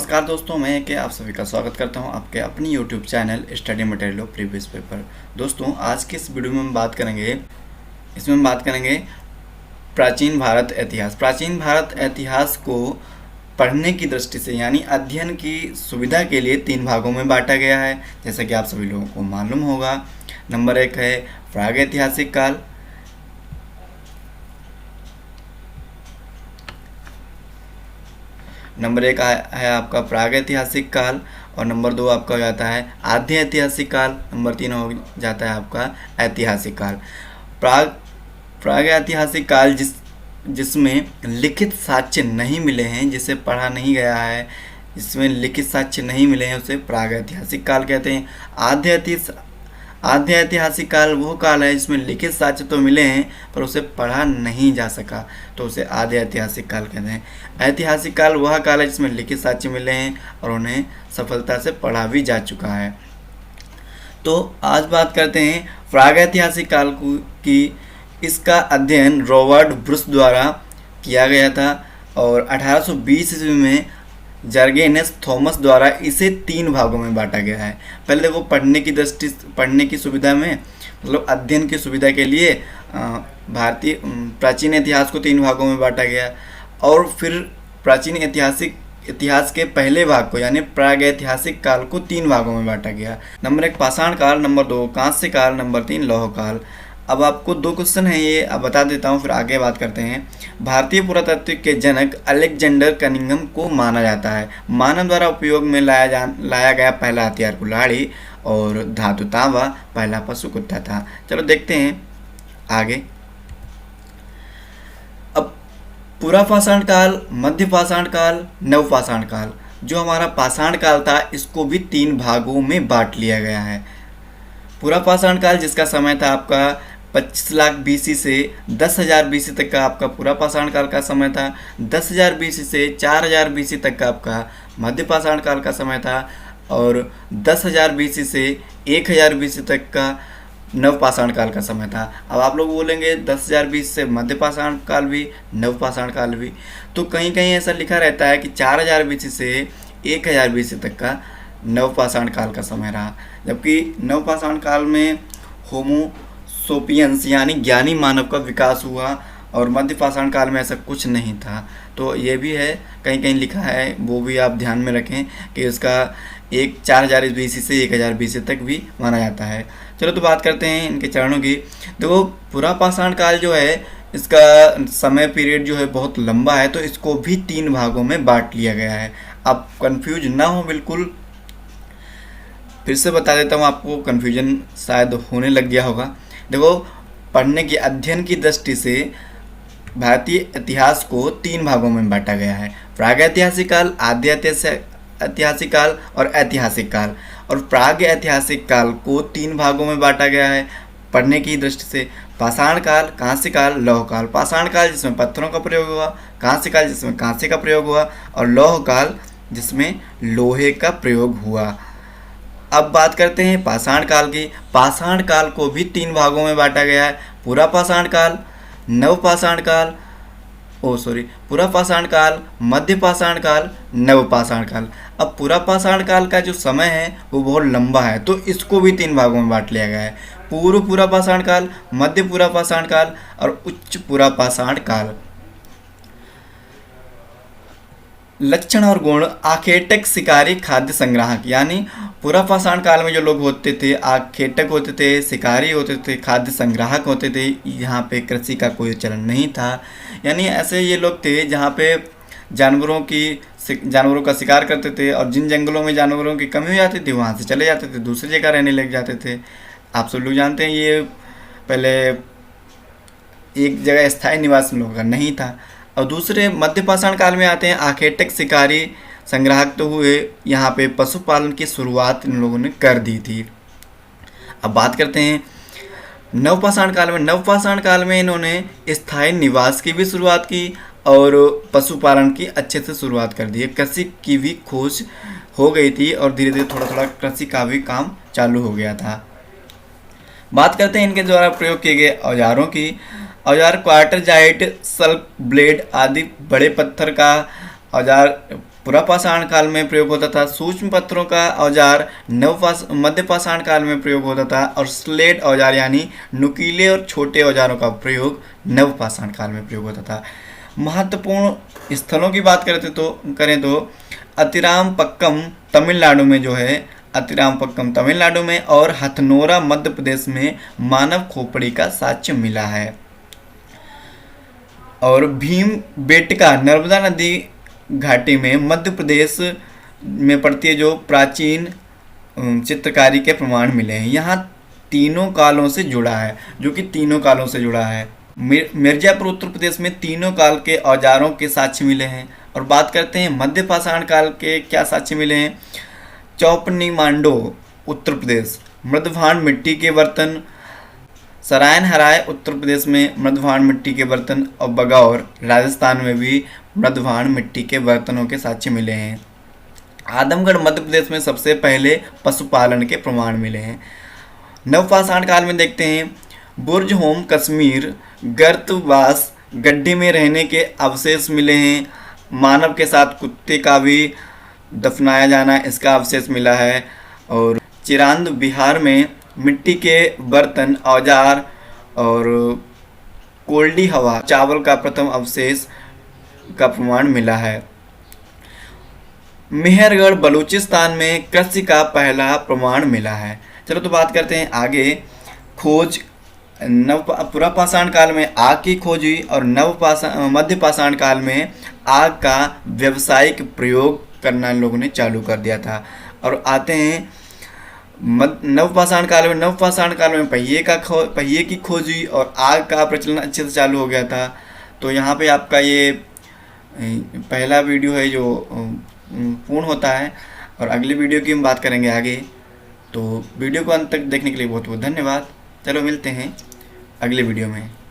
नमस्कार दोस्तों, मैं के आप सभी का स्वागत करता हूं आपके अपनी YouTube channel study material of previous paper. दोस्तों, आज के इस वीडियो में हम बात करेंगे प्राचीन भारत इतिहास। प्राचीन भारत इतिहास को पढ़ने की दृष्टि से यानी अध्ययन की सुविधा के लिए 3 भागों में बांटा गया है, जैसा कि आप सभी लोगों को मालूम होगा। नंबर 1 है प्रागैतिहासिक काल, नंबर 1 है आपका प्रागैतिहासिक काल, और नंबर 2 आपका हो जाता है आद्य ऐतिहासिक काल, नंबर 3 हो जाता है आपका ऐतिहासिक काल। प्रागैतिहासिक काल जिसमें लिखित साक्ष्य नहीं मिले हैं, जिसे पढ़ा नहीं गया है, जिसमें लिखित साक्ष्य नहीं मिले हैं, उसे प्रागैतिहासिक काल कहते हैं। आद्य ऐतिहासिक काल वो काल है जिसमें लिखित साक्ष्य तो मिले हैं पर उसे पढ़ा नहीं जा सका, तो उसे आद्य ऐतिहासिक काल कहते हैं। ऐतिहासिक काल वह काल है जिसमें लिखित साक्ष्य मिले हैं और उन्हें सफलता से पढ़ा भी जा चुका है। तो आज बात करते हैं प्रागैतिहासिक काल की। इसका अध्ययन रॉबर्ट ब्रूस द्वारा किया गया था और 1820 ईस्वी में जर्गेनस थॉमस द्वारा इसे 3 भागों में बांटा गया है। पहले देखो, पढ़ने की सुविधा में, मतलब अध्ययन की सुविधा के लिए भारतीय प्राचीन इतिहास को 3 भागों में बांटा गया, और फिर प्राचीन इतिहास के पहले भाग को यानी प्रागैतिहासिक काल को 3 भागों में बांटा गया। नंबर 1 पाषाण काल, नंबर 2 कांस्य काल, नंबर 3 लौह काल। अब आपको 2 क्वेश्चन है, ये अब बता देता हूँ, फिर आगे बात करते हैं। भारतीय पुरातत्व के जनक अलेक्जेंडर कनिंघम को माना जाता है। मानव द्वारा उपयोग में लाया गया पहला हथियार कुल्हाड़ी और धातु तांबा पहला पशु कुत्ता था। चलो देखते हैं आगे। अब पूरा पाषाण काल, मध्य पाषाण काल, नव पाषाण काल। जो हमारा पाषाण काल था इसको भी 3 भागों में बांट लिया गया है। पूरा पाषाण काल जिसका समय था आपका 25 लाख BC से 10,000 BC तक का आपका पूरा पाषाण काल का समय था। 10,000 BC से 4,000 BC तक का आपका मध्य पाषाण काल का समय था, और 10,000 BC से 1,000 BC तक का नव पाषाण काल का समय था। अब आप लोग बोलेंगे 10,000 BC से मध्य पाषाण काल भी, नव पाषाण काल भी, तो कहीं कहीं ऐसा लिखा रहता है कि 4,000 BC से 1,000 BC तक का नव पाषाण काल का समय रहा, जबकि नव पाषाण काल में होमो सोपियंस यानी ज्ञानी मानव का विकास हुआ, और मध्य पाषाण काल में ऐसा कुछ नहीं था। तो ये भी है, कहीं कहीं लिखा है, वो भी आप ध्यान में रखें कि उसका 4,000 BC से 1,000 BC तक भी माना जाता है। चलो तो बात करते हैं इनके चरणों की। तो पूरा पाषाण काल जो है, इसका समय पीरियड जो है बहुत लंबा है, तो इसको भी 3 भागों में बांट लिया गया है। आप कंफ्यूज ना हो बिल्कुल, फिर से बता देता हूँ, आपको कन्फ्यूजन शायद होने लग गया होगा। देखो, पढ़ने की अध्ययन की दृष्टि से भारतीय इतिहास को 3 भागों में बांटा गया है। प्रागैतिहासिक काल, आद्य ऐतिहासिक काल और ऐतिहासिक काल। और प्रागैतिहासिक काल को 3 भागों में बांटा गया है पढ़ने की दृष्टि से। पाषाण काल, कांस्य काल, लौह काल। पाषाण काल जिसमें पत्थरों का प्रयोग हुआ, कांस्य काल जिसमें कांस्य का प्रयोग हुआ, और लौह काल जिसमें लोहे का प्रयोग हुआ। अब बात करते हैं पाषाण काल की। पाषाण काल को भी 3 भागों में बांटा गया है। पूरा पाषाण काल, नव पाषाण काल, पूरा पाषाण काल, मध्य पाषाण काल, नव पाषाण काल। अब पूरा पाषाण काल का जो समय है वो बहुत लंबा है, तो इसको भी 3 भागों में बांट लिया गया है। पूरा पाषाण काल, मध्य पूरा पाषाण काल और उच्च पूरा पाषाण काल। लक्षण और गुण। आखेटक, शिकारी, खाद्य संग्राहक। यानी पूरा पाषाण काल में जो लोग होते थे, आखेटक होते थे, शिकारी होते थे, खाद्य संग्राहक होते थे। यहाँ पे कृषि का कोई चलन नहीं था, यानी ऐसे ये लोग थे जहाँ पे जानवरों का शिकार करते थे, और जिन जंगलों में जानवरों की कमी हो जाती थी वहाँ से चले जाते थे, दूसरी जगह रहने लग जाते थे। आप सब लोग जानते हैं ये पहले एक जगह स्थायी निवास लोगों का नहीं था। और दूसरे मध्य पाषाण काल में आते हैं आखेटक, शिकारी, संग्राहक तो हुए। यहाँ पे पशुपालन की शुरुआत इन लोगों ने कर दी थी। अब बात करते हैं नव पाषाण काल में। नव पाषाण काल में इन्होंने स्थायी निवास की भी शुरुआत की और पशुपालन की अच्छे से शुरुआत कर दी है। कृषि की भी खोज हो गई थी और धीरे धीरे थोड़ा थोड़ा कृषि का भी काम चालू हो गया था। बात करते हैं इनके द्वारा प्रयोग किए गए औजारों की। औजार क्वार्टर जाइट, सल्क, ब्लेड आदि बड़े पत्थर का औजार पुरापाषाण काल में प्रयोग होता था। सूक्ष्म पत्थरों का औजार मध्य पाषाण काल में प्रयोग होता था और स्लेट औजार यानी नुकीले और छोटे औजारों का प्रयोग नवपाषाण काल में प्रयोग होता था। महत्वपूर्ण स्थलों की बात करें तो अतिरामपक्कम तमिलनाडु में जो है, अतिरामपक्कम तमिलनाडु में और हथनोरा मध्य प्रदेश में मानव खोपड़ी का साक्ष्य मिला है। और भीमबेटका नर्मदा नदी घाटी में मध्य प्रदेश में पड़ती है, जो प्राचीन चित्रकारी के प्रमाण मिले हैं। यहाँ तीनों कालों से जुड़ा है, जो कि तीनों कालों से जुड़ा है। मिर्जापुर उत्तर प्रदेश में तीनों काल के औजारों के साक्ष्य मिले हैं। और बात करते हैं मध्य पाषाण काल के क्या साक्ष्य मिले हैं। चौपनीमांडो उत्तर प्रदेश मृदभांड मिट्टी के बर्तन, सरायन हराय उत्तर प्रदेश में मृदभांड मिट्टी के बर्तन और बगौर राजस्थान में भी मृदभांड मिट्टी के बर्तनों के साक्ष्य मिले हैं। आदमगढ़ मध्य प्रदेश में सबसे पहले पशुपालन के प्रमाण मिले हैं। नवपाषाण काल में देखते हैं बुर्ज होम कश्मीर गर्तवास गड्ढे में रहने के अवशेष मिले हैं। मानव के साथ कुत्ते का भी दफनाया जाना, इसका अवशेष मिला है। और चिरांद बिहार में मिट्टी के बर्तन औजार और कोल्डी हवा चावल का प्रथम अवशेष का प्रमाण मिला है। मेहरगढ़ बलूचिस्तान में कृषि का पहला प्रमाण मिला है। चलो तो बात करते हैं आगे। खोज पुरापाषाण काल में आग की खोज हुई और मध्य पाषाण काल में आग का व्यावसायिक प्रयोग करना लोगों ने चालू कर दिया था। और आते हैं नवपाषाण काल में पहिए की खोज हुई और आग का प्रचलन अच्छे से चालू हो गया था। तो यहाँ पे आपका ये पहला वीडियो है जो पूर्ण होता है, और अगली वीडियो की हम बात करेंगे आगे। तो वीडियो को अंत तक देखने के लिए बहुत बहुत धन्यवाद। चलो मिलते हैं अगले वीडियो में।